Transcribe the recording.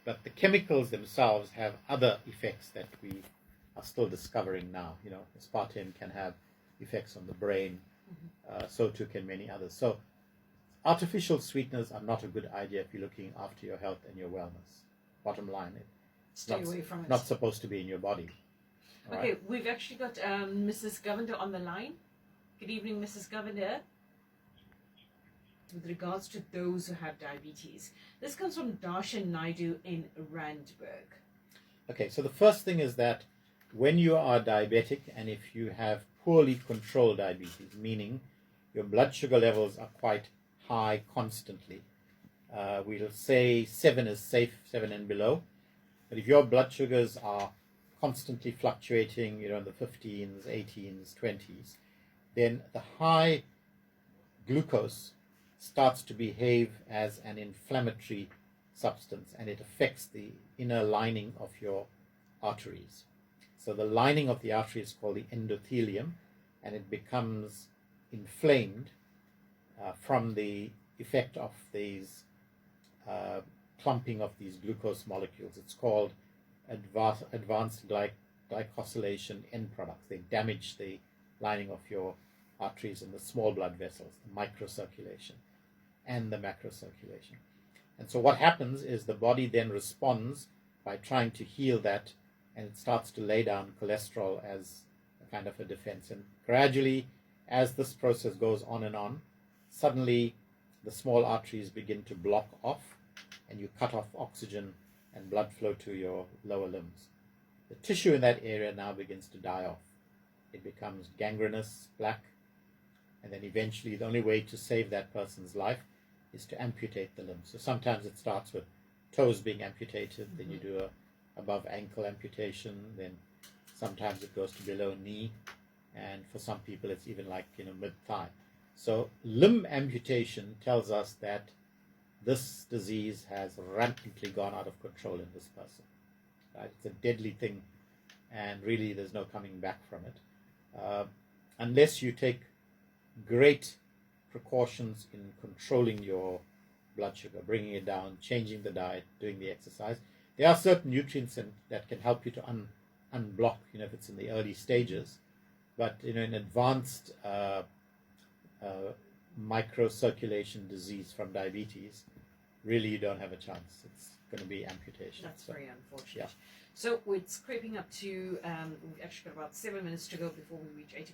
but the chemicals themselves have other effects that we are still discovering now. You know, aspartame can have effects on the brain, so too can many others. So artificial sweeteners are not a good idea if you're looking after your health and your wellness. Bottom line, stay away from it. Not supposed to be in your body. All okay, right. We've actually got Mrs. Govender on the line. Good evening, Mrs. Govender. With regards to those who have diabetes, this comes from Darshan Naidu in Randburg. Okay, so the first thing is that when you are diabetic and if you have poorly controlled diabetes, meaning your blood sugar levels are quite high constantly, we'll say 7 is safe, 7 and below. But if your blood sugars are constantly fluctuating, you know, in the 15s, 18s, 20s, then the high glucose starts to behave as an inflammatory substance, and it affects the inner lining of your arteries. So the lining of the artery is called the endothelium, and it becomes inflamed from the effect of these clumping of these glucose molecules. It's called advanced glycosylation end products. They damage the lining of your arteries and the small blood vessels, the microcirculation and the macrocirculation. And so what happens is the body then responds by trying to heal that, and it starts to lay down cholesterol as a kind of a defense. And gradually, as this process goes on and on, suddenly the small arteries begin to block off, and you cut off oxygen and blood flow to your lower limbs. The tissue in that area now begins to die off. It becomes gangrenous, black, and then eventually the only way to save that person's life is to amputate the limbs. So sometimes it starts with toes being amputated, then you do a above ankle amputation, then sometimes it goes to below knee, and for some people it's even like, you know, mid-thigh. So limb amputation tells us that this disease has rampantly gone out of control in this person. Right? It's a deadly thing, and really there's no coming back from it. Unless you take great precautions in controlling your blood sugar, bringing it down, changing the diet, doing the exercise. There are certain nutrients that can help you to unblock, you know, if it's in the early stages. But, you know, in advanced microcirculation disease from diabetes, really you don't have a chance. It's going to be amputation. That's very unfortunate. Yeah. So it's creeping up to, we've actually got about 7 minutes to go before we reach 80.